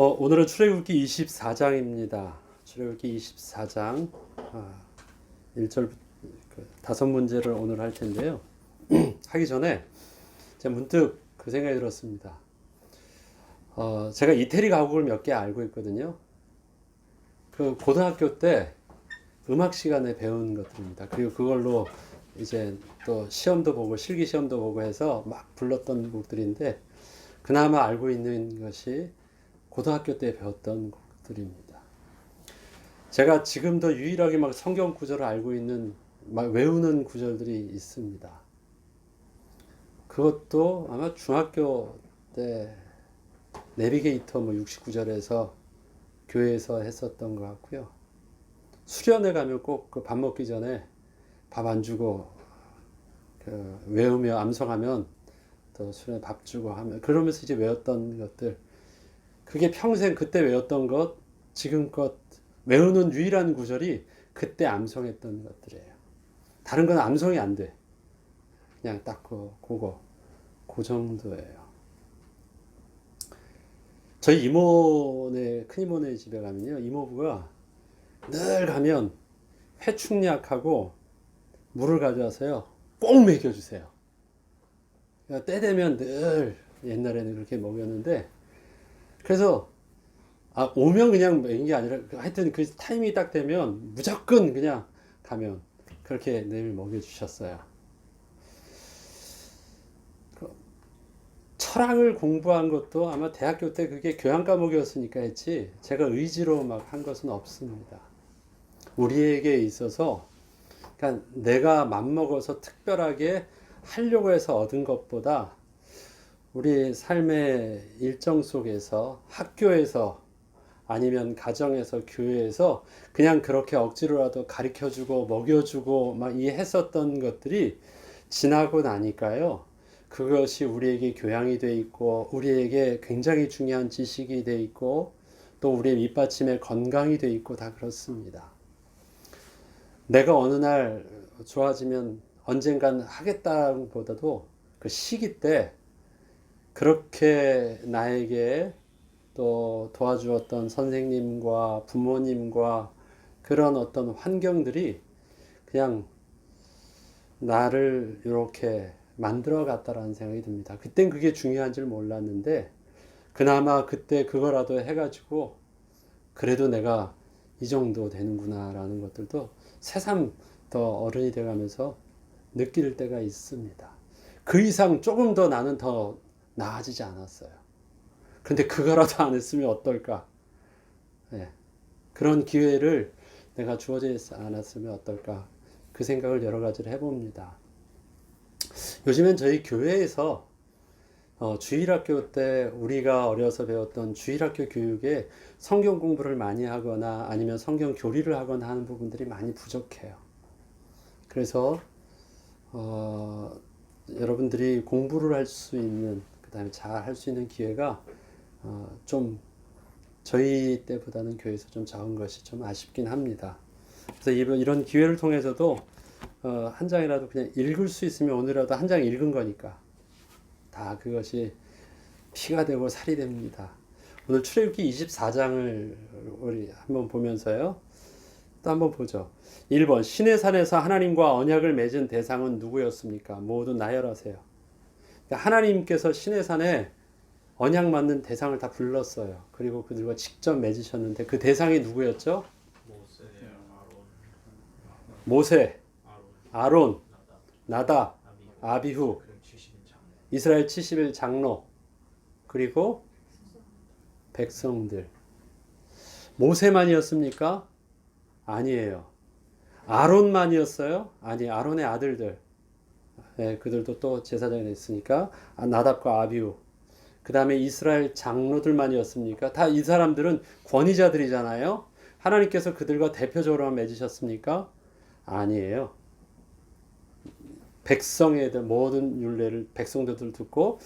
오늘은 출애굽기 24장입니다. 출애굽기 24장 1절 다섯 문제를 오늘 할 텐데요. 하기 전에 제가 문득 그 생각이 들었습니다. 제가 이태리 가곡을 몇 개 알고 있거든요. 그 고등학교 때 음악 시간에 배운 것들입니다. 그리고 그걸로 이제 또 시험도 보고 실기 시험도 보고 해서 막 불렀던 곡들인데 그나마 알고 있는 것이 고등학교 때 배웠던 곡들입니다. 제가 지금도 유일하게 막 성경 구절을 알고 있는 막 외우는 구절들이 있습니다. 그것도 아마 중학교 때 내비게이터 69절에서 교회에서 했었던 것 같고요. 수련회 가면 꼭 그 밥 먹기 전에 밥 안 주고 그 외우며 암송하면 또 수련회 밥 주고 하면 그러면서 이제 외웠던 것들, 그게 평생 그때 외웠던 것, 지금껏 외우는 유일한 구절이 그때 암송했던 것들이에요. 다른 건 암송이 안 돼. 그냥 딱 그 정도예요. 저희 이모네, 큰이모네 집에 가면요, 이모부가 늘 가면 회충약하고 물을 가져와서요, 꼭 먹여주세요. 그러니까 때 되면 늘 옛날에는 그렇게 먹였는데, 그래서 오면 그냥 먹인 게 아니라 하여튼 그 타이밍이 딱 되면 무조건 그냥 가면 그렇게 늘 먹여주셨어요. 철학을 공부한 것도 아마 대학교 때 그게 교양 과목이었으니까 했지 제가 의지로 막 한 것은 없습니다. 우리에게 있어서 그러니까 내가 맘먹어서 특별하게 하려고 해서 얻은 것보다 우리 삶의 일정 속에서 학교에서 아니면 가정에서 교회에서 그냥 그렇게 억지로라도 가르쳐주고 먹여주고 막 이해했었던 것들이 지나고 나니까요, 그것이 우리에게 교양이 돼 있고 우리에게 굉장히 중요한 지식이 돼 있고 또 우리의 밑받침의 건강이 돼 있고 다 그렇습니다. 내가 어느 날 좋아지면 언젠간 하겠다보다도 그 시기 때 그렇게 나에게 또 도와주었던 선생님과 부모님과 그런 어떤 환경들이 그냥 나를 이렇게 만들어 갔다라는 생각이 듭니다. 그땐 그게 중요한 줄 몰랐는데 그나마 그때 그거라도 해가지고 그래도 내가 이 정도 되는구나라는 것들도 새삼 더 어른이 돼가면서 느낄 때가 있습니다. 그 이상 조금 더 나는 더 나아지지 않았어요. 근데 그거라도 안 했으면 어떨까? 네. 그런 기회를 내가 주어지지 않았으면 어떨까? 그 생각을 여러 가지를 해봅니다. 요즘엔 저희 교회에서 주일학교 때 우리가 어려서 배웠던 주일학교 교육에 성경 공부를 많이 하거나 아니면 성경 교리를 하거나 하는 부분들이 많이 부족해요. 그래서 여러분들이 공부를 할 수 있는, 그 다음에 잘 할 수 있는 기회가 좀 저희 때보다는 교회에서 좀 적은 것이 좀 아쉽긴 합니다. 그래서 이런 기회를 통해서도 한 장이라도 그냥 읽을 수 있으면 오늘이라도 한 장 읽은 거니까 다 그것이 피가 되고 살이 됩니다. 오늘 출애굽기 24장을 우리 한번 보면서요, 또 한번 보죠. 1번, 시내 산에서 하나님과 언약을 맺은 대상은 누구였습니까? 모두 나열하세요. 그러니까 하나님께서 시내 산에 언약 맞는 대상을 다 불렀어요. 그리고 그들과 직접 맺으셨는데 그 대상이 누구였죠? 모세, 아론, 나답, 아비후, 이스라엘 70일 장로, 그리고 백성들. 모세만이었습니까? 아니에요. 아론만이었어요? 아니, 아론의 아들들. 네, 그들도 또 제사장이 됐으니까 나답과 아비후. 그 다음에 이스라엘 장로들만이었습니까? 다 이 사람들은 권위자들이잖아요. 하나님께서 그들과 대표적으로만 맺으셨습니까? 아니에요. 백성의 모든 율례를 백성들도 듣고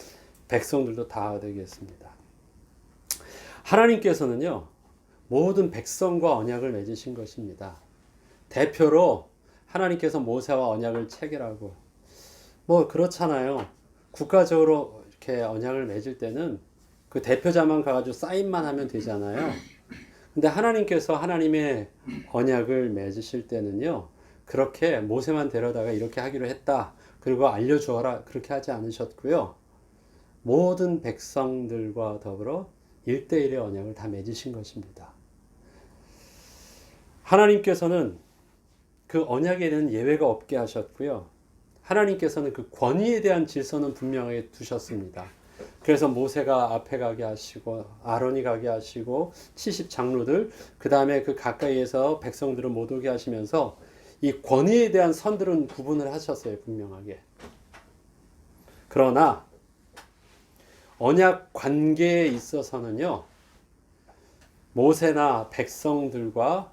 백성들도 다 되겠습니다. 하나님께서는요, 모든 백성과 언약을 맺으신 것입니다. 대표로 하나님께서 모세와 언약을 체결하고, 뭐 그렇잖아요. 국가적으로 이렇게 언약을 맺을 때는 그 대표자만 가가지고 사인만 하면 되잖아요. 근데 하나님께서 하나님의 언약을 맺으실 때는요, 그렇게 모세만 데려다가 이렇게 하기로 했다, 그리고 알려주어라, 그렇게 하지 않으셨고요. 모든 백성들과 더불어 1대1의 언약을 다 맺으신 것입니다. 하나님께서는 그 언약에는 예외가 없게 하셨고요. 하나님께서는 그 권위에 대한 질서는 분명하게 두셨습니다. 그래서 모세가 앞에 가게 하시고 아론이 가게 하시고 70 장로들, 그 다음에 그 가까이에서 백성들을 못 오게 하시면서 이 권위에 대한 선들은 구분을 하셨어요, 분명하게. 그러나 언약 관계에 있어서는요, 모세나 백성들과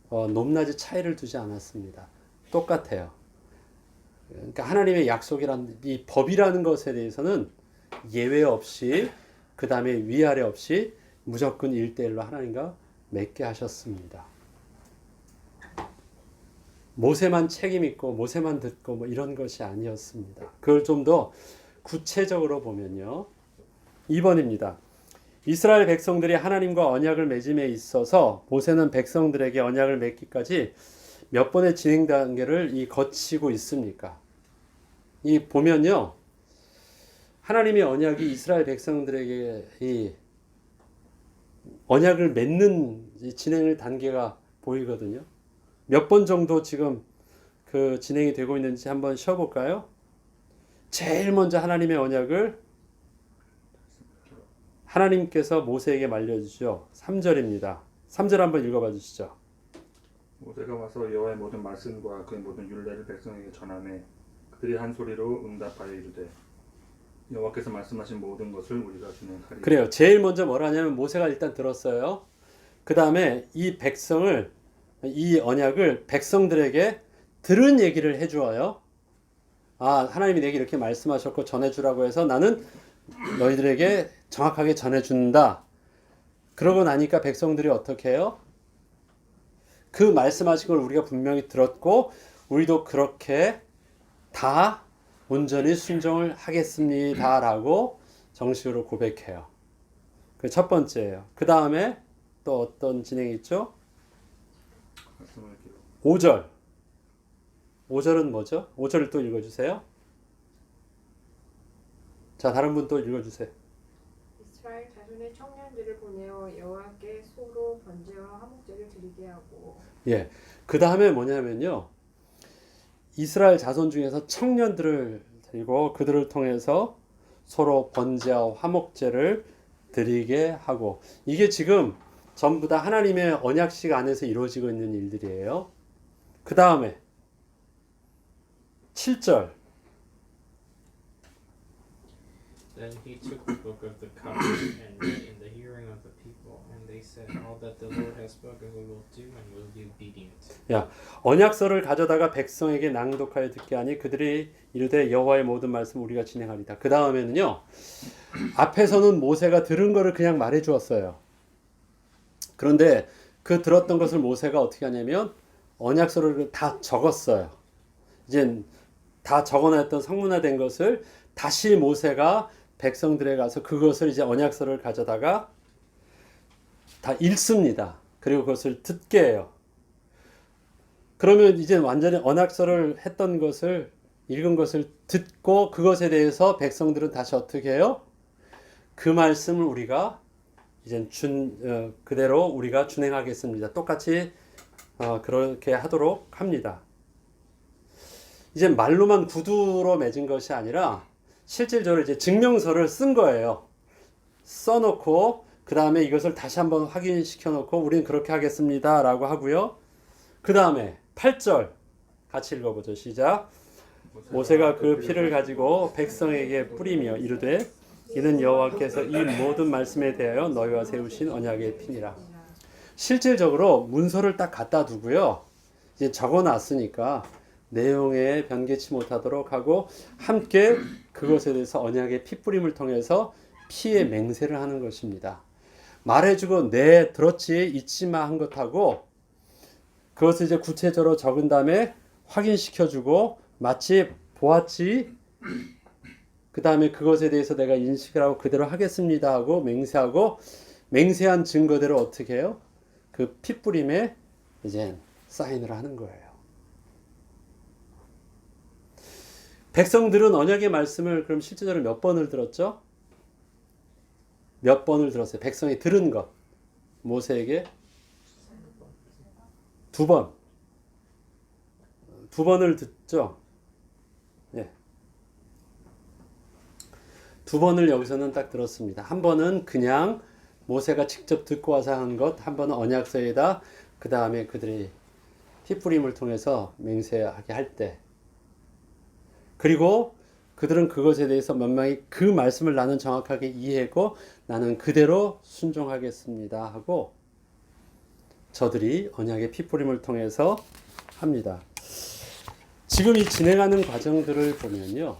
높낮이 차이를 두지 않았습니다. 똑같아요. 그러니까 하나님의 약속이란 이 법이라는 것에 대해서는 예외 없이, 그 다음에 위아래 없이 무조건 1대1로 하나님과 맺게 하셨습니다. 모세만 책임 있고 모세만 듣고 뭐 이런 것이 아니었습니다. 그걸 좀 더 구체적으로 보면요, 2번입니다. 이스라엘 백성들이 하나님과 언약을 맺음에 있어서 모세는 백성들에게 언약을 맺기까지 몇 번의 진행 단계를 거치고 있습니까? 이 보면요, 하나님의 언약이 이스라엘 백성들에게 이 언약을 맺는 이 진행의 단계가 보이거든요. 몇 번 정도 지금 그 진행이 되고 있는지 한번 쉬어볼까요? 제일 먼저 하나님의 언약을 하나님께서 모세에게 말려주죠. 3절입니다. 3절 한번 읽어봐 주시죠. 모세가 와서 여호와의 모든 말씀과 그의 모든 율례를 백성에게 전하매 그들이 한 소리로 응답하여 이르되 여호와께서 말씀하신 모든 것을 우리가 준행하리이다. 그래요. 제일 먼저 뭐라 하냐면 모세가 일단 들었어요. 그 다음에 이 백성을, 이 언약을 백성들에게 들은 얘기를 해주어요. 아, 하나님이 내게 이렇게 말씀하셨고 전해주라고 해서 나는 너희들에게 정확하게 전해준다. 그러고 나니까 백성들이 어떻게 해요? 그 말씀하신 걸 우리가 분명히 들었고 우리도 그렇게 다 온전히 순종을 하겠습니다 라고 정식으로 고백해요. 그 첫 번째예요. 그 다음에 또 어떤 진행이 있죠? 5절. 5절은 뭐죠? 5절을 또 읽어주세요. 자, 다른 분 또 읽어주세요. 이스라엘 자손의 청년들을 보내어 여호와께 소로 번제와 화목제를 드리게 하고. 예, 그 다음에 뭐냐면요, 이스라엘 자손 중에서 청년들을 데리고 그들을 통해서 서로 번제와 화목제를 드리게 하고, 이게 지금 전부 다 하나님의 언약식 안에서 이루어지고 있는 일들이에요. 그 다음에 7절. Then he took the book of the covenant and read in the hearing of the people, and they said, "All that the Lord has spoken we will do, and will be obedient." 야, 언약서를 가져다가 백성에게 낭독하여 듣게 하니 그들이 이르되 여호와의 모든 말씀 우리가 진행하리다. 그 다음에는요, 앞에서는 모세가 들은 거를 그냥 말해 주었어요. 그런데 그 들었던 것을 모세가 어떻게 하냐면 언약서를 다 적었어요. 이제 다 적어놨던 성문화된 것을 다시 모세가 백성들에 가서 그것을 이제 언약서를 가져다가 다 읽습니다. 그리고 그것을 듣게 해요. 그러면 이제 완전히 언약서를 했던 것을, 읽은 것을 듣고 그것에 대해서 백성들은 다시 어떻게 해요? 그 말씀을 우리가 이제 그대로 우리가 준행하겠습니다. 똑같이 그렇게 하도록 합니다. 이제 말로만 구두로 맺은 것이 아니라 실질적으로 이제 증명서를 쓴 거예요. 써놓고 그 다음에 이것을 다시 한번 확인시켜 놓고 우리는 그렇게 하겠습니다 라고 하고요. 그 다음에 8절 같이 읽어보죠. 시작. 모세가 그 피를 가지고 백성에게 뿌리며 이르되 이는 여호와께서 이 모든 말씀에 대하여 너희와 세우신 언약의 피니라. 실질적으로 문서를 딱 갖다 두고요, 이제 적어놨으니까 내용에 변개치 못하도록 하고 함께 그것에 대해서 언약의 피뿌림을 통해서 피의 맹세를 하는 것입니다. 말해주고 네 들었지 잊지마 한 것하고 그것을 이제 구체적으로 적은 다음에 확인시켜주고 마치 보았지 그 다음에 그것에 대해서 내가 인식을 하고 그대로 하겠습니다 하고 맹세하고 맹세한 증거대로 어떻게 해요? 그 핏부림에 이제 사인을 하는 거예요. 백성들은 언약의 말씀을 그럼 실제적으로 몇 번을 들었죠? 몇 번을 들었어요? 백성이 들은 것. 모세에게 2번. 2번을 듣죠? 예. 2번을 여기서는 딱 들었습니다. 한 번은 그냥 모세가 직접 듣고 와서 한 것, 한 번은 언약서에다, 그 다음에 그들이 핏부림을 통해서 맹세하게 할 때, 그리고 그들은 그것에 대해서 만명히 그 말씀을 나는 정확하게 이해했고 나는 그대로 순종하겠습니다 하고 저들이 언약의 핏부림을 통해서 합니다. 지금 이 진행하는 과정들을 보면요,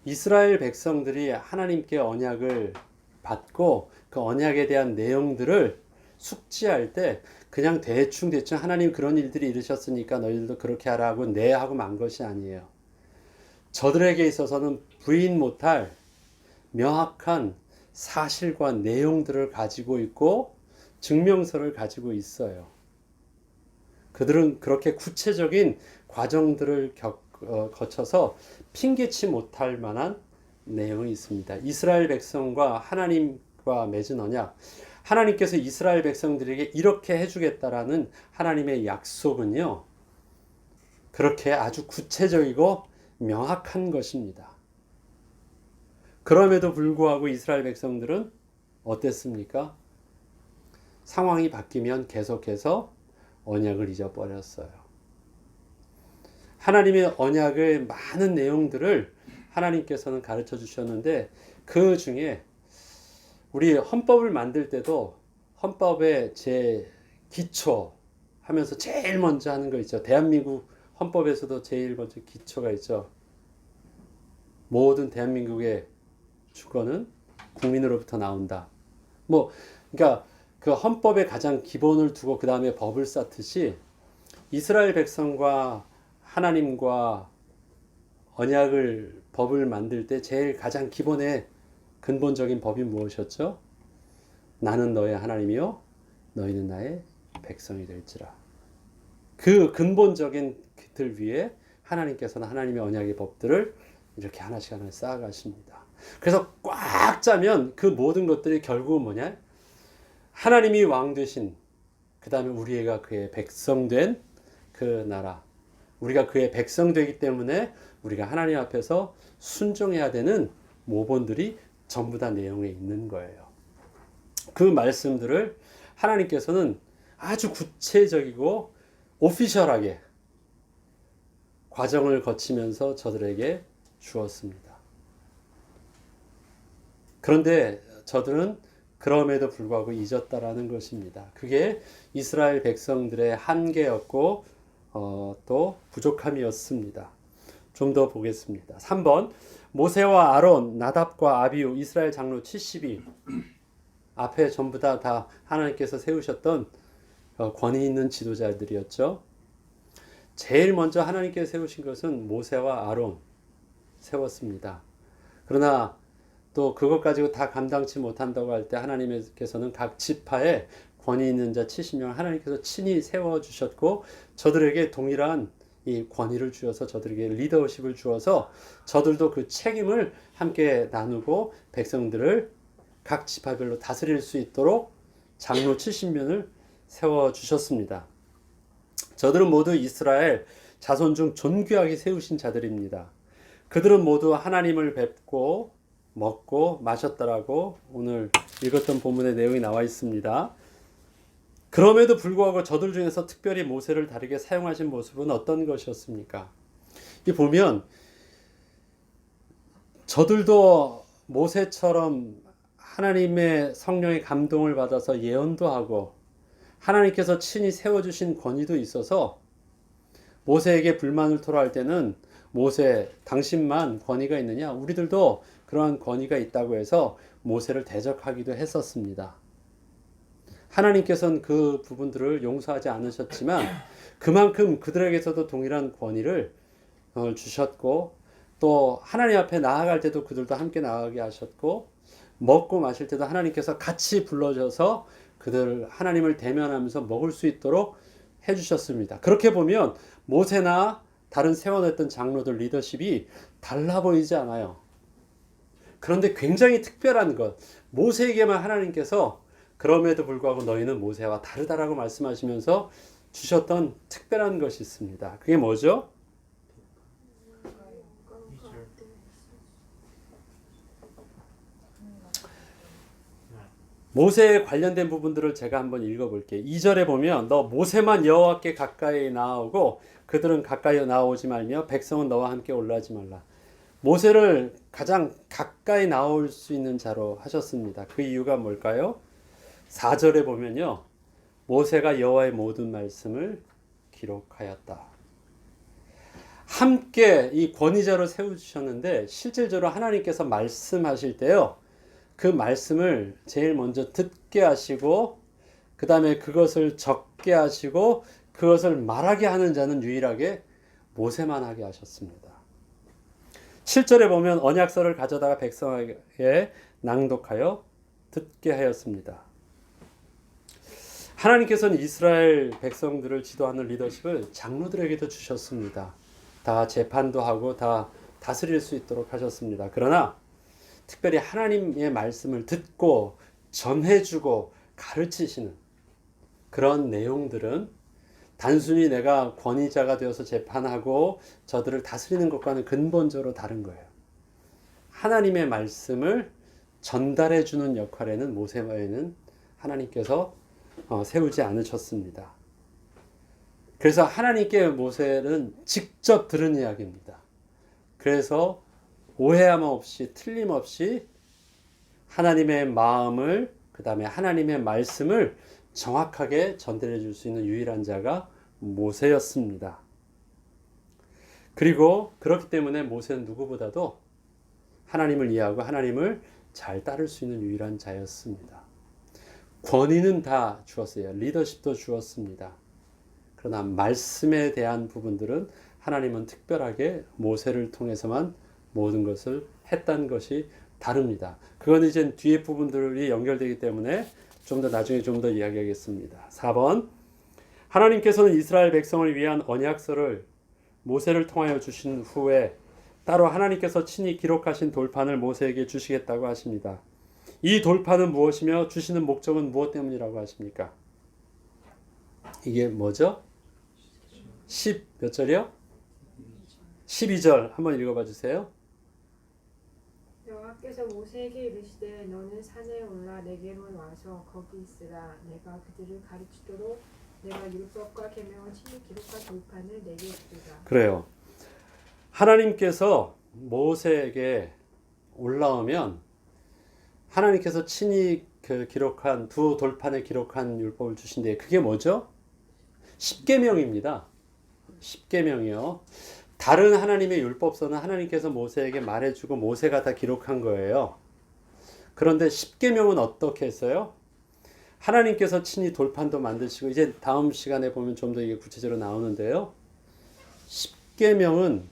이스라엘 백성들이 하나님께 언약을 받고 그 언약에 대한 내용들을 숙지할 때 그냥 대충 하나님 그런 일들이 이르셨으니까 너희들도 그렇게 하라 하고 네 하고 만 것이 아니에요. 저들에게 있어서는 부인 못할 명확한 사실과 내용들을 가지고 있고 증명서를 가지고 있어요. 그들은 그렇게 구체적인 과정들을 거쳐서 핑계치 못할 만한 내용이 있습니다. 이스라엘 백성과 하나님과 맺은 언약, 하나님께서 이스라엘 백성들에게 이렇게 해주겠다라는 하나님의 약속은요, 그렇게 아주 구체적이고 명확한 것입니다. 그럼에도 불구하고 이스라엘 백성들은 어땠습니까? 상황이 바뀌면 계속해서 언약을 잊어버렸어요. 하나님의 언약의 많은 내용들을 하나님께서는 가르쳐 주셨는데 그 중에 우리 헌법을 만들 때도 헌법의 제 기초 하면서 제일 먼저 하는 거 있죠. 대한민국 헌법에서도 제일 먼저 기초가 있죠. 모든 대한민국의 주권은 국민으로부터 나온다. 그러니까 그 헌법의 가장 기본을 두고 그 다음에 법을 쌓듯이 이스라엘 백성과 하나님과 언약을 법을 만들 때 제일 가장 기본의 근본적인 법이 무엇이었죠? 나는 너의 하나님이요 너희는 나의 백성이 될지라. 그 근본적인 들 위에 하나님께서는 하나님의 언약의 법들을 이렇게 하나씩 쌓아가십니다. 그래서 꽉 짜면 그 모든 것들이 결국은 뭐냐? 하나님이 왕 되신, 그 다음에 우리가 그의 백성 된 그 나라, 우리가 그의 백성 되기 때문에 우리가 하나님 앞에서 순종해야 되는 모본들이 전부 다 내용에 있는 거예요. 그 말씀들을 하나님께서는 아주 구체적이고 오피셜하게 과정을 거치면서 저들에게 주었습니다. 그런데 저들은 그럼에도 불구하고 잊었다라는 것입니다. 그게 이스라엘 백성들의 한계였고 또 부족함이었습니다. 좀 더 보겠습니다. 3번 모세와 아론, 나답과 아비후, 이스라엘 장로 70이 앞에 전부 다 하나님께서 세우셨던 권위 있는 지도자들이었죠. 제일 먼저 하나님께서 세우신 것은 모세와 아론 세웠습니다. 그러나 또 그것 가지고 다 감당치 못한다고 할 때 하나님께서는 각 지파에 권위 있는 자 70명 하나님께서 친히 세워주셨고 저들에게 동일한 이 권위를 주어서 저들에게 리더십을 주어서 저들도 그 책임을 함께 나누고 백성들을 각 지파별로 다스릴 수 있도록 장로 70명을 세워주셨습니다. 저들은 모두 이스라엘 자손 중 존귀하게 세우신 자들입니다. 그들은 모두 하나님을 뵙고 먹고 마셨다라고 오늘 읽었던 본문의 내용이 나와 있습니다. 그럼에도 불구하고 저들 중에서 특별히 모세를 다르게 사용하신 모습은 어떤 것이었습니까? 이 보면 저들도 모세처럼 하나님의 성령의 감동을 받아서 예언도 하고 하나님께서 친히 세워주신 권위도 있어서 모세에게 불만을 토로할 때는 모세 당신만 권위가 있느냐? 우리들도 그러한 권위가 있다고 해서 모세를 대적하기도 했었습니다. 하나님께서는 그 부분들을 용서하지 않으셨지만 그만큼 그들에게서도 동일한 권위를 주셨고 또 하나님 앞에 나아갈 때도 그들도 함께 나아가게 하셨고 먹고 마실 때도 하나님께서 같이 불러줘서 그들 하나님을 대면하면서 먹을 수 있도록 해주셨습니다. 그렇게 보면 모세나 다른 세워냈던 장로들 리더십이 달라 보이지 않아요. 그런데 굉장히 특별한 것, 모세에게만 하나님께서 그럼에도 불구하고 너희는 모세와 다르다라고 말씀하시면서 주셨던 특별한 것이 있습니다. 그게 뭐죠? 모세에 관련된 부분들을 제가 한번 읽어볼게요. 2절에 보면 너 모세만 여호와께 가까이 나아오고 그들은 가까이 나오지 말며 백성은 너와 함께 올라가지 말라. 모세를 가장 가까이 나올 수 있는 자로 하셨습니다. 그 이유가 뭘까요? 4절에 보면요. 모세가 여호와의 모든 말씀을 기록하였다. 함께 이 권위자로 세우셨는데 실질적으로 하나님께서 말씀하실 때요. 그 말씀을 제일 먼저 듣게 하시고 그 다음에 그것을 적게 하시고 그것을 말하게 하는 자는 유일하게 모세만 하게 하셨습니다. 7절에 보면 언약서를 가져다가 백성에게 낭독하여 듣게 하였습니다. 하나님께서는 이스라엘 백성들을 지도하는 리더십을 장로들에게도 주셨습니다. 다 재판도 하고 다 다스릴 수 있도록 하셨습니다. 그러나 특별히 하나님의 말씀을 듣고 전해주고 가르치시는 그런 내용들은 단순히 내가 권위자가 되어서 재판하고 저들을 다스리는 것과는 근본적으로 다른 거예요. 하나님의 말씀을 전달해주는 역할에는 모세에는 하나님께서 세우지 않으셨습니다. 그래서 하나님께 모세는 직접 들은 이야기입니다. 그래서 오해함 없이 틀림없이 하나님의 마음을 그 다음에 하나님의 말씀을 정확하게 전달해 줄 수 있는 유일한 자가 모세였습니다. 그리고 그렇기 때문에 모세는 누구보다도 하나님을 이해하고 하나님을 잘 따를 수 있는 유일한 자였습니다. 권위는 다 주었어요. 리더십도 주었습니다. 그러나 말씀에 대한 부분들은 하나님은 특별하게 모세를 통해서만 모든 것을 했다는 것이 다릅니다. 그건 이제 뒤에 부분들이 연결되기 때문에 좀 더 나중에 좀 더 이야기하겠습니다. 4번 하나님께서는 이스라엘 백성을 위한 언약서를 모세를 통하여 주신 후에 따로 하나님께서 친히 기록하신 돌판을 모세에게 주시겠다고 하십니다. 이 돌판은 무엇이며 주시는 목적은 무엇 때문이라고 하십니까? 이게 뭐죠? 10 몇 절이요? 12절 한번 읽어봐 주세요. 여호와께서 모세에게 이르시되 너는 산에 올라 내게로 와서 거기 있으라. 내가 그들을 가르치도록 내가 율법과 계명을 친히 기록한 돌판을 내게 주리라. 그래요. 하나님께서 모세에게 올라오면 하나님께서 친히 기록한 두 돌판에 기록한 율법을 주신데 그게 뭐죠? 십계명입니다. 십계명이요. 다른 하나님의 율법서는 하나님께서 모세에게 말해주고 모세가 다 기록한 거예요. 그런데 십계명은 어떻게 했어요? 하나님께서 친히 돌판도 만드시고 이제 다음 시간에 보면 좀 더 이게 구체적으로 나오는데요. 십계명은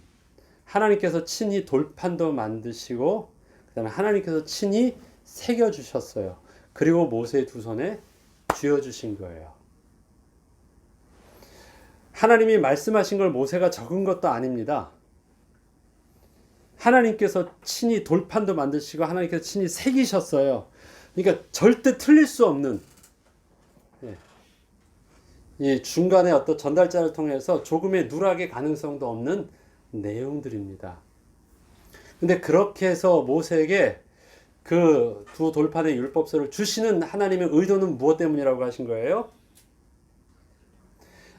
하나님께서 친히 돌판도 만드시고 그 다음에 하나님께서 친히 새겨주셨어요. 그리고 모세의 두 손에 쥐어주신 거예요. 하나님이 말씀하신 걸 모세가 적은 것도 아닙니다. 하나님께서 친히 돌판도 만드시고 하나님께서 친히 새기셨어요. 그러니까 절대 틀릴 수 없는 이 중간에 어떤 전달자를 통해서 조금의 누락의 가능성도 없는 내용들입니다. 근데 그렇게 해서 모세에게 그 두 돌판의 율법서를 주시는 하나님의 의도는 무엇 때문이라고 하신 거예요?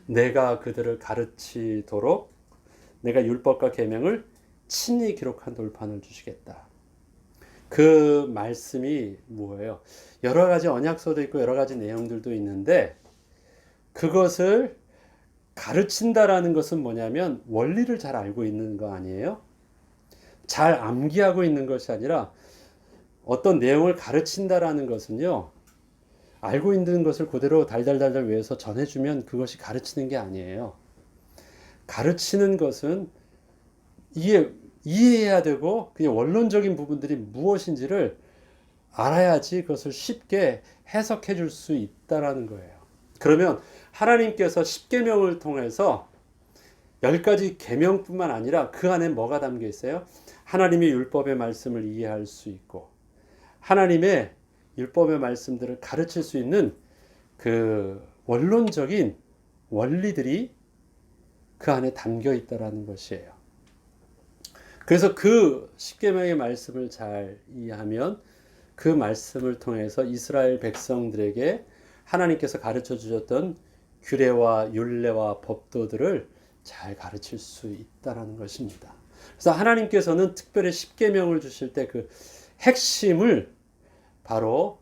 내가 그들을 가르치도록 내가 율법과 계명을 친히 기록한 돌판을 주시겠다. 그 말씀이 뭐예요? 여러 가지 언약서도 있고 여러 가지 내용들도 있는데 그것을 가르친다라는 것은 뭐냐면 원리를 잘 알고 있는 거 아니에요? 잘 암기하고 있는 것이 아니라 어떤 내용을 가르친다라는 것은요. 알고 있는 것을 그대로 달달달달 외워서 전해주면 그것이 가르치는 게 아니에요. 가르치는 것은 이게 이해해야 되고 그냥 원론적인 부분들이 무엇인지를 알아야지 그것을 쉽게 해석해 줄 수 있다라는 거예요. 그러면 하나님께서 십계명을 통해서 10가지 계명뿐만 아니라 그 안에 뭐가 담겨 있어요? 하나님의 율법의 말씀을 이해할 수 있고 하나님의 율법의 말씀들을 가르칠 수 있는 그 원론적인 원리들이 그 안에 담겨 있다라는 것이에요. 그래서 그 십계명의 말씀을 잘 이해하면 그 말씀을 통해서 이스라엘 백성들에게 하나님께서 가르쳐 주셨던 규례와 율례와 법도들을 잘 가르칠 수 있다라는 것입니다. 그래서 하나님께서는 특별히 십계명을 주실 때 그 핵심을 바로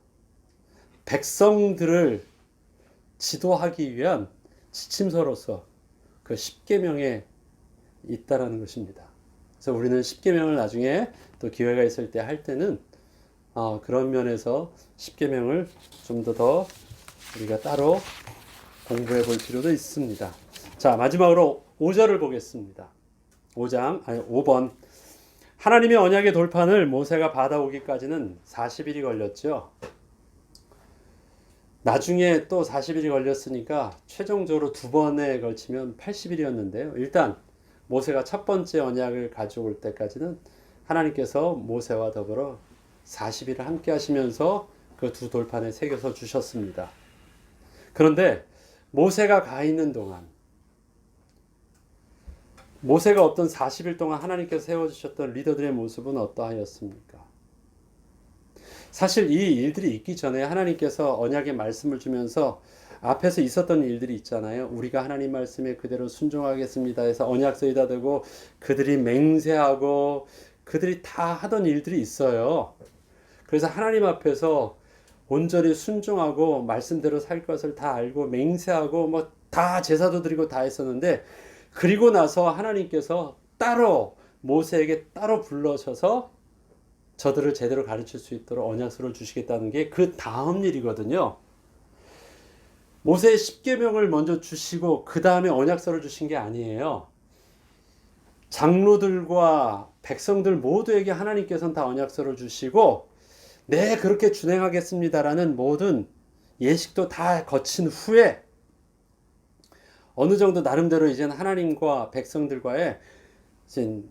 백성들을 지도하기 위한 지침서로서 그 십계명에 있다라는 것입니다. 그래서 우리는 십계명을 나중에 또 기회가 있을 때 할 때는 그런 면에서 십계명을 좀 더 우리가 따로 공부해 볼 필요도 있습니다. 자, 마지막으로 5절을 보겠습니다. 5번. 하나님의 언약의 돌판을 모세가 받아오기까지는 40일이 걸렸죠. 나중에 또 40일이 걸렸으니까 최종적으로 2번에 걸치면 80일이었는데요. 일단 모세가 첫 번째 언약을 가져올 때까지는 하나님께서 모세와 더불어 40일을 함께 하시면서 그 두 돌판에 새겨서 주셨습니다. 그런데 모세가 가 있는 동안 모세가 어떤 40일 동안 하나님께서 세워주셨던 리더들의 모습은 어떠하였습니까? 사실 이 일들이 있기 전에 하나님께서 언약의 말씀을 주면서 앞에서 있었던 일들이 있잖아요. 우리가 하나님 말씀에 그대로 순종하겠습니다 해서 언약서에다 대고 그들이 맹세하고 그들이 다 하던 일들이 있어요. 그래서 하나님 앞에서 온전히 순종하고 말씀대로 살 것을 다 알고 맹세하고 뭐 다 제사도 드리고 다 했었는데 그리고 나서 하나님께서 따로 모세에게 따로 불러셔서 저들을 제대로 가르칠 수 있도록 언약서를 주시겠다는 게 그 다음 일이거든요. 모세의 십계명을 먼저 주시고 그 다음에 언약서를 주신 게 아니에요. 장로들과 백성들 모두에게 하나님께서는 다 언약서를 주시고 네 그렇게 준행하겠습니다라는 모든 예식도 다 거친 후에 어느 정도 나름대로 이제는 하나님과 백성들과의 이제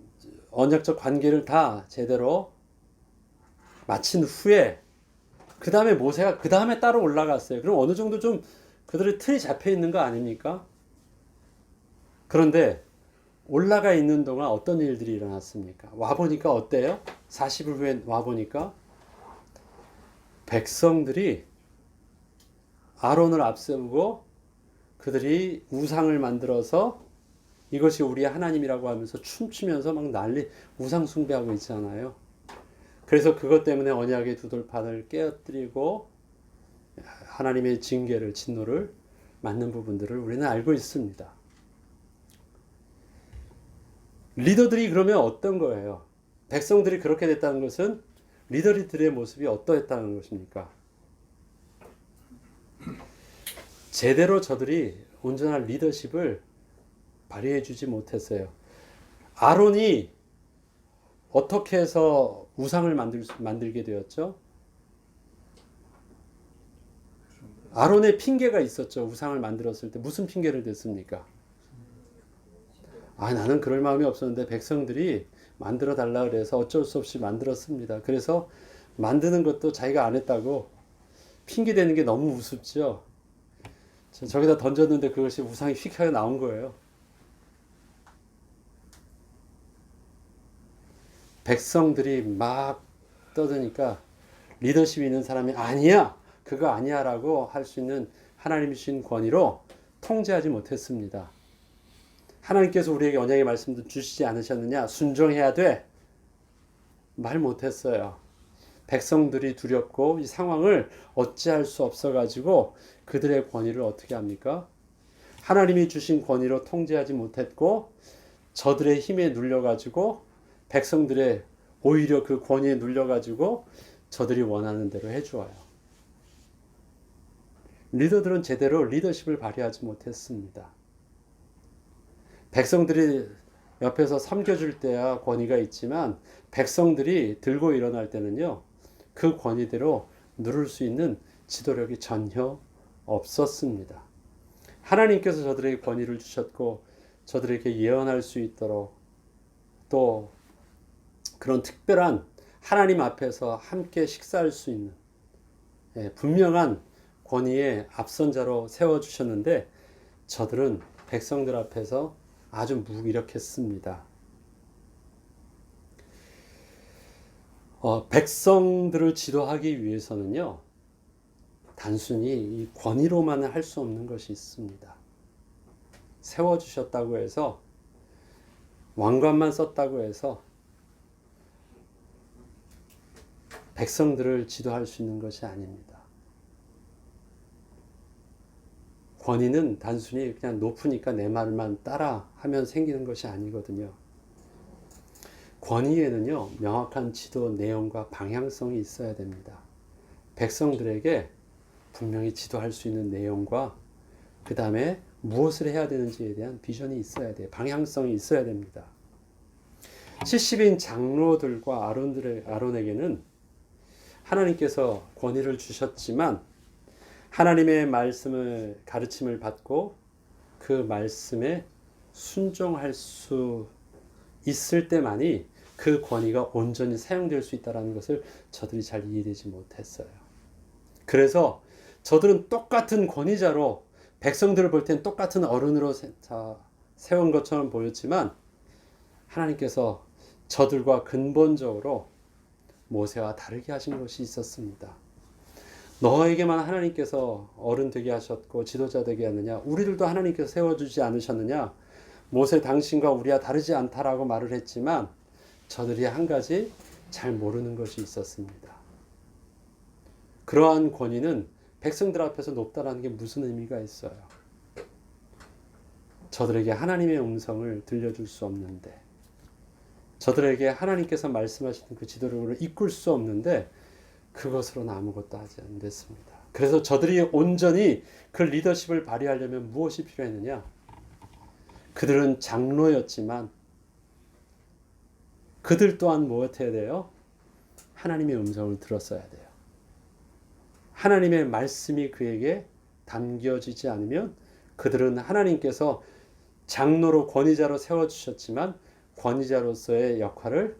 언약적 관계를 다 제대로 마친 후에 그 다음에 모세가 그 다음에 따로 올라갔어요. 그럼 어느 정도 좀 그들의 틀이 잡혀 있는 거 아닙니까? 그런데 올라가 있는 동안 어떤 일들이 일어났습니까? 와보니까 어때요? 40일 후에 와보니까 백성들이 아론을 앞세우고 그들이 우상을 만들어서 이것이 우리의 하나님이라고 하면서 춤추면서 막 우상 숭배하고 있잖아요. 그래서 그것 때문에 언약의 두 돌판을 깨어뜨리고 하나님의 징계를 진노를 맞는 부분들을 우리는 알고 있습니다. 리더들이 그러면 어떤 거예요? 백성들이 그렇게 됐다는 것은 리더들의 모습이 어떠했다는 것입니까? 제대로 저들이 온전한 리더십을 발휘해 주지 못했어요. 아론이 어떻게 해서 우상을 만들게 되었죠? 아론의 핑계가 있었죠. 우상을 만들었을 때 무슨 핑계를 댔습니까? 나는 그럴 마음이 없었는데 백성들이 만들어 달라 그래서 어쩔 수 없이 만들었습니다. 그래서 만드는 것도 자기가 안 했다고 핑계 대는 게 너무 우습죠. 저기다 던졌는데 그것이 우상이 휙 하게 나온 거예요. 백성들이 막 떠드니까 리더십 있는 사람이 아니야 그거 아니야 라고 할 수 있는 하나님이 주신 권위로 통제하지 못했습니다. 하나님께서 우리에게 언약의 말씀도 주시지 않으셨느냐? 순종해야 돼. 말 못했어요. 백성들이 두렵고 이 상황을 어찌할 수 없어가지고 그들의 권위를 어떻게 합니까? 하나님이 주신 권위로 통제하지 못했고 저들의 힘에 눌려가지고 백성들의 오히려 그 권위에 눌려가지고 저들이 원하는 대로 해주어요. 리더들은 제대로 리더십을 발휘하지 못했습니다. 백성들이 옆에서 섬겨줄 때야 권위가 있지만 백성들이 들고 일어날 때는요, 그 권위대로 누를 수 있는 지도력이 전혀 없었습니다. 하나님께서 저들에게 권위를 주셨고 저들에게 예언할 수 있도록 또 그런 특별한 하나님 앞에서 함께 식사할 수 있는 분명한 권위의 앞선자로 세워주셨는데 저들은 백성들 앞에서 아주 무기력했습니다. 백성들을 지도하기 위해서는요, 단순히 이 권위로만 할 수 없는 것이 있습니다. 세워주셨다고 해서 왕관만 썼다고 해서 백성들을 지도할 수 있는 것이 아닙니다. 권위는 단순히 그냥 높으니까 내 말만 따라 하면 생기는 것이 아니거든요. 권위에는요, 명확한 지도 내용과 방향성이 있어야 됩니다. 백성들에게 분명히 지도할 수 있는 내용과 그 다음에 무엇을 해야 되는지에 대한 비전이 있어야 돼요. 방향성이 있어야 됩니다. 70인 장로들과 아론에게는 하나님께서 권위를 주셨지만 하나님의 말씀을 가르침을 받고 그 말씀에 순종할 수 있을 때만이 그 권위가 온전히 사용될 수 있다는 것을 저들이 잘 이해되지 못했어요. 그래서 저들은 똑같은 권위자로 백성들을 볼 땐 똑같은 어른으로 세운 것처럼 보였지만 하나님께서 저들과 근본적으로 모세와 다르게 하신 것이 있었습니다. 너에게만 하나님께서 어른 되게 하셨고 지도자 되게 하느냐? 우리들도 하나님께서 세워주지 않으셨느냐? 모세 당신과 우리와 다르지 않다라고 말을 했지만 저들이 한 가지 잘 모르는 것이 있었습니다. 그러한 권위는 백성들 앞에서 높다라는 게 무슨 의미가 있어요? 저들에게 하나님의 음성을 들려줄 수 없는데, 저들에게 하나님께서 말씀하시는 그 지도력을 이끌 수 없는데 그것으로는 아무것도 하지 않습니다. 그래서 저들이 온전히 그 리더십을 발휘하려면 무엇이 필요했느냐? 그들은 장로였지만 그들 또한 무엇해야 돼요? 하나님의 음성을 들었어야 돼요. 하나님의 말씀이 그에게 담겨지지 않으면 그들은 하나님께서 장로로 권위자로 세워주셨지만 권위자로서의 역할을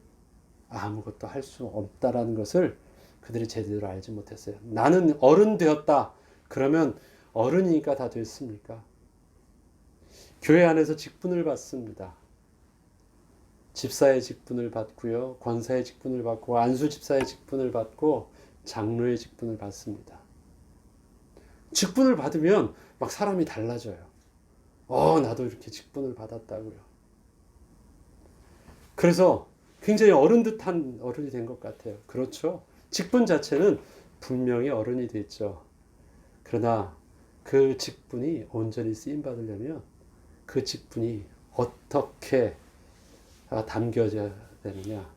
아무것도 할 수 없다라는 것을 그들이 제대로 알지 못했어요. 나는 어른 되었다. 그러면 어른이니까 다 됐습니까? 교회 안에서 직분을 받습니다. 집사의 직분을 받고요. 권사의 직분을 받고 안수 집사의 직분을 받고 장로의 직분을 받습니다. 직분을 받으면 막 사람이 달라져요. 나도 이렇게 직분을 받았다고요. 그래서 굉장히 어른 듯한 어른이 된 것 같아요. 그렇죠. 직분 자체는 분명히 어른이 됐죠. 그러나 그 직분이 온전히 쓰임 받으려면 그 직분이 어떻게 담겨져야 되느냐.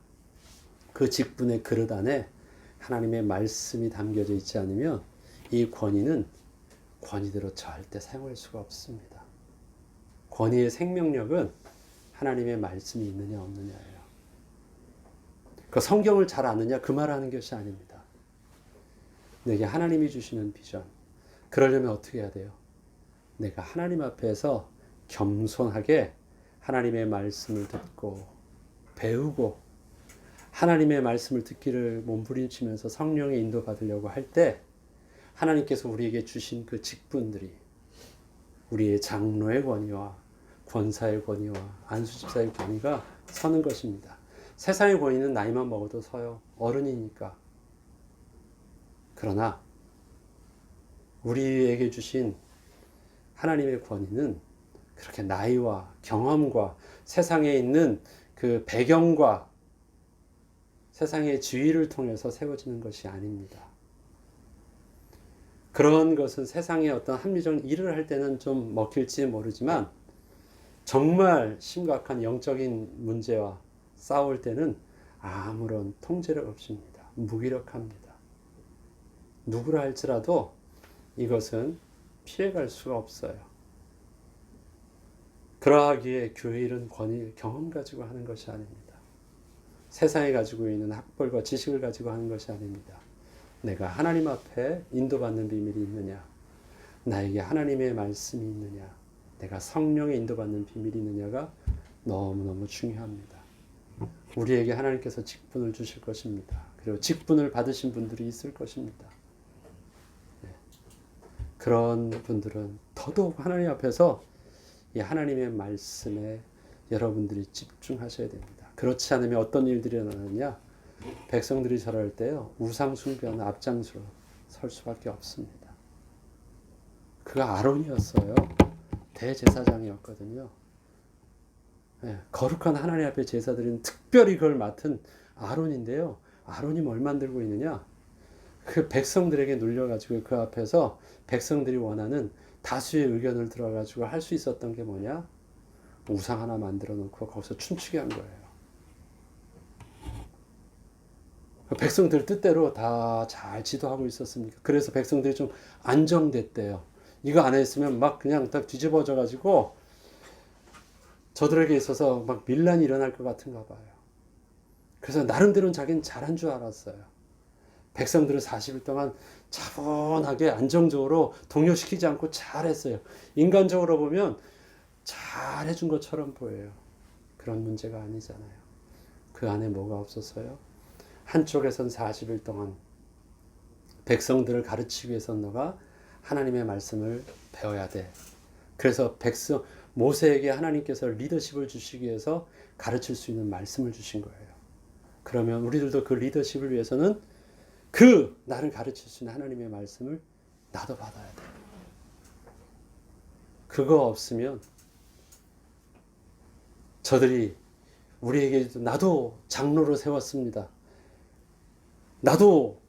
그 직분의 그릇 안에 하나님의 말씀이 담겨져 있지 않으면 이 권위는 권위대로 절대 사용할 수가 없습니다. 권위의 생명력은 하나님의 말씀이 있느냐 없느냐예요. 그 성경을 잘 아느냐 그 말하는 것이 아닙니다. 내게 하나님이 주시는 비전. 그러려면 어떻게 해야 돼요? 내가 하나님 앞에서 겸손하게 하나님의 말씀을 듣고 배우고 하나님의 말씀을 듣기를 몸부림치면서 성령의 인도 받으려고 할 때 하나님께서 우리에게 주신 그 직분들이 우리의 장로의 권위와 권사의 권위와 안수집사의 권위가 서는 것입니다. 세상의 권위는 나이만 먹어도 서요. 어른이니까. 그러나 우리에게 주신 하나님의 권위는 그렇게 나이와 경험과 세상에 있는 그 배경과 세상의 지위를 통해서 세워지는 것이 아닙니다. 그런 것은 세상의 어떤 합리적 일을 할 때는 좀 먹힐지 모르지만 정말 심각한 영적인 문제와 싸울 때는 아무런 통제력 없습니다. 무기력합니다. 누구라 할지라도 이것은 피해갈 수가 없어요. 그러하기에 교회 일은 경험 가지고 하는 것이 아닙니다. 세상에 가지고 있는 학벌과 지식을 가지고 하는 것이 아닙니다. 내가 하나님 앞에 인도받는 비밀이 있느냐, 나에게 하나님의 말씀이 있느냐, 내가 성령의 인도받는 비밀이 있느냐가 너무너무 중요합니다. 우리에게 하나님께서 직분을 주실 것입니다. 그리고 직분을 받으신 분들이 있을 것입니다. 그런 분들은 더더욱 하나님 앞에서 이 하나님의 말씀에 여러분들이 집중하셔야 됩니다. 그렇지 않으면 어떤 일들이 일어나느냐, 백성들이 절할 때요 우상 숭배하는 앞장서로 설 수밖에 없습니다. 그가 아론이었어요. 대제사장이었거든요. 거룩한 하나님 앞에 제사드리는 특별히 그걸 맡은 아론인데요. 아론이 뭘 만들고 있느냐? 그 백성들에게 눌려가지고 그 앞에서 백성들이 원하는 다수의 의견을 들어가지고 할 수 있었던 게 뭐냐? 우상 하나 만들어 놓고 거기서 춤추게 한 거예요. 백성들 뜻대로 다 잘 지도하고 있었습니까? 그래서 백성들이 좀 안정됐대요. 이거 안 했으면 막 그냥 딱 뒤집어져 가지고 저들에게 있어서 막 밀란이 일어날 것 같은가 봐요. 그래서 나름대로는 자기는 잘한 줄 알았어요. 백성들은 40일 동안 차분하게 안정적으로 동요시키지 않고 잘했어요. 인간적으로 보면 잘해준 것처럼 보여요. 그런 문제가 아니잖아요. 그 안에 뭐가 없었어요? 한쪽에선 40일 동안 백성들을 가르치기 위해서 너가 하나님의 말씀을 배워야 돼. 그래서 모세에게 하나님께서 리더십을 주시기 위해서 가르칠 수 있는 말씀을 주신 거예요. 그러면 우리들도 그 리더십을 위해서는 그 나를 가르칠 수 있는 하나님의 말씀을 나도 받아야 돼. 그거 없으면 저들이 우리에게 나도 장로로 세웠습니다. 나도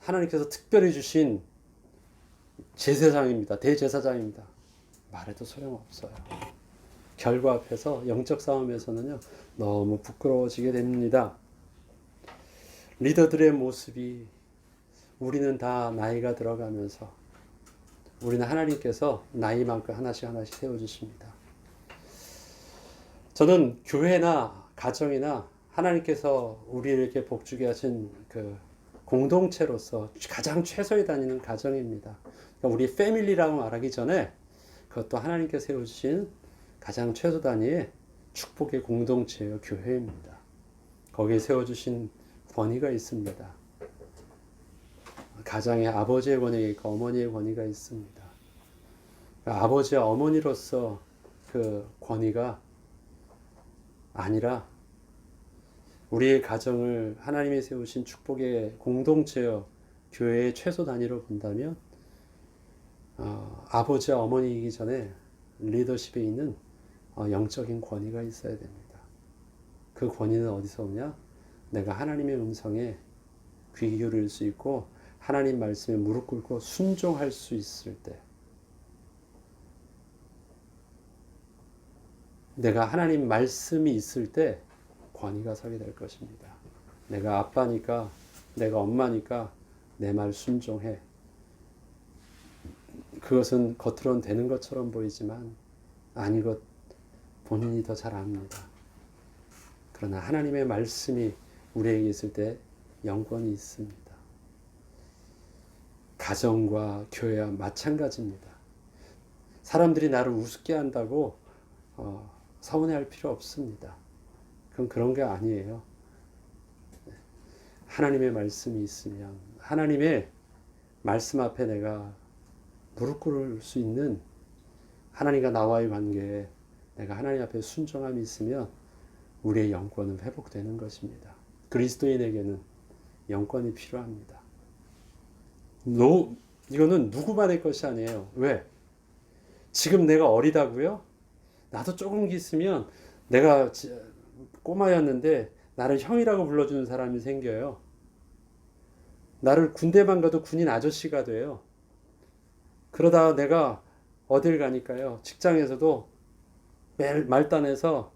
하나님께서 특별히 주신 제사장입니다. 대제사장입니다. 말해도 소용없어요. 결과 앞에서 영적 싸움에서는요 너무 부끄러워지게 됩니다. 리더들의 모습이 우리는 다 나이가 들어가면서 우리는 하나님께서 나이만큼 하나씩 세워주십니다. 저는 교회나 가정이나 하나님께서 우리에게 복주게 하신 그 공동체로서 가장 최소에 다니는 가정입니다. 그러니까 우리 패밀리라고 말하기 전에 그것도 하나님께서 세우신 가장 최소 단위의 축복의 공동체예요. 교회입니다. 거기에 세워주신 권위가 있습니다. 가장에 아버지의 권위가 있고 어머니의 권위가 있습니다. 그러니까 아버지와 어머니로서 그 권위가 아니라 우리의 가정을 하나님이 세우신 축복의 공동체여 교회의 최소 단위로 본다면 아버지와 어머니이기 전에 리더십에 있는 영적인 권위가 있어야 됩니다. 그 권위는 어디서 오냐? 내가 하나님의 음성에 귀 기울일 수 있고 하나님 말씀에 무릎 꿇고 순종할 수 있을 때, 내가 하나님 말씀이 있을 때 권위가 서게 될 것입니다. 내가 아빠니까, 내가 엄마니까 내 말 순종해. 그것은 겉으로는 되는 것처럼 보이지만 아니것 본인이 더 잘 압니다. 그러나 하나님의 말씀이 우리에게 있을 때 영권이 있습니다. 가정과 교회와 마찬가지입니다. 사람들이 나를 우습게 한다고 서운해할 필요 없습니다. 그건 그런 게 아니에요. 하나님의 말씀이 있으면 하나님의 말씀 앞에 내가 무릎 꿇을 수 있는, 하나님과 나와의 관계에 내가 하나님 앞에 순종함이 있으면 우리의 영권은 회복되는 것입니다. 그리스도인에게는 영권이 필요합니다. 이거는 누구만의 것이 아니에요. 왜? 지금 내가 어리다고요? 나도 조금 있으면 내가 꼬마였는데 나를 형이라고 불러주는 사람이 생겨요. 나를 군대만 가도 군인 아저씨가 돼요. 그러다가 내가 어딜 가니까요, 직장에서도 매일 말단에서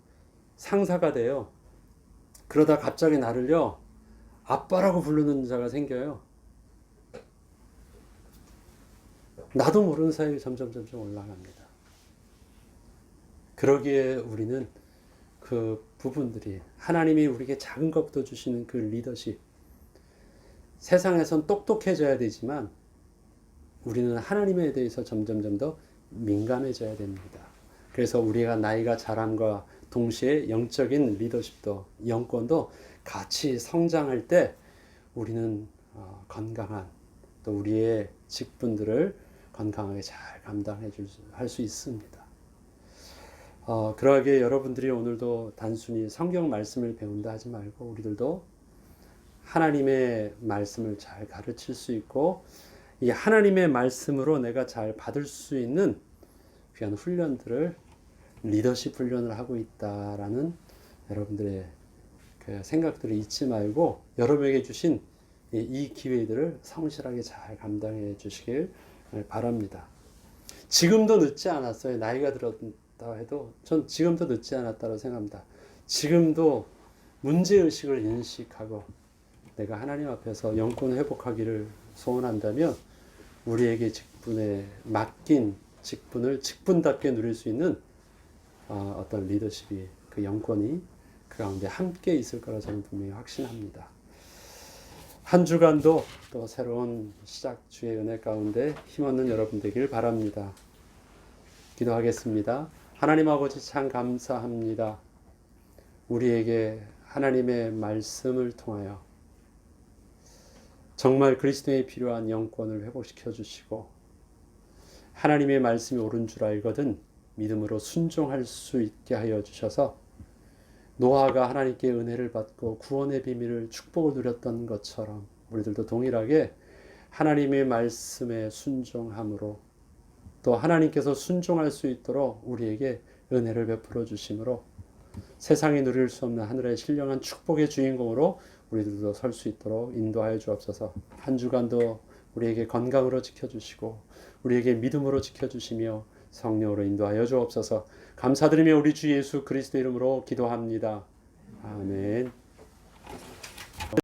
상사가 돼요. 그러다 갑자기 나를요 아빠라고 부르는 자가 생겨요. 나도 모르는 사이에 점점 올라갑니다. 그러기에 우리는 그 부분들이 하나님이 우리에게 작은 것부터 주시는 그 리더십, 세상에선 똑똑해져야 되지만 우리는 하나님에 대해서 점점 더 민감해져야 됩니다. 그래서 우리가 나이가 자람과 동시에 영적인 리더십도 영권도 같이 성장할 때 우리는 건강한 또 우리의 직분들을 건강하게 잘 감당해 할 수 있습니다. 그러하게 여러분들이 오늘도 단순히 성경 말씀을 배운다 하지 말고 우리들도 하나님의 말씀을 잘 가르칠 수 있고 이 하나님의 말씀으로 내가 잘 받을 수 있는 귀한 훈련들을 리더십 훈련을 하고 있다라는 여러분들의 그 생각들을 잊지 말고 여러분에게 주신 이 기회들을 성실하게 잘 감당해 주시길 바랍니다. 지금도 늦지 않았어요. 나이가 들었다 해도 전 지금도 늦지 않았다고 생각합니다. 지금도 문제의식을 인식하고 내가 하나님 앞에서 영권을 회복하기를 소원한다면 우리에게 직분에 맡긴 직분을 직분답게 누릴 수 있는 어떤 리더십이 그 영권이 그 가운데 함께 있을 거라 저는 분명히 확신합니다. 한 주간도 또 새로운 시작 주의 은혜 가운데 힘없는 여러분 되길 바랍니다. 기도하겠습니다. 하나님 아버지 참 감사합니다. 우리에게 하나님의 말씀을 통하여 정말 그리스도에 필요한 영권을 회복시켜 주시고 하나님의 말씀이 옳은 줄 알거든 믿음으로 순종할 수 있게 하여 주셔서 노아가 하나님께 은혜를 받고 구원의 비밀을 축복을 누렸던 것처럼 우리들도 동일하게 하나님의 말씀에 순종함으로 또 하나님께서 순종할 수 있도록 우리에게 은혜를 베풀어 주심으로 세상이 누릴 수 없는 하늘의 신령한 축복의 주인공으로 우리들도 설 수 있도록 인도하여 주옵소서. 한 주간도 우리에게 건강으로 지켜주시고 우리에게 믿음으로 지켜주시며 성령으로 인도하여 주옵소서. 감사드리며 우리 주 예수 그리스도 이름으로 기도합니다. 아멘.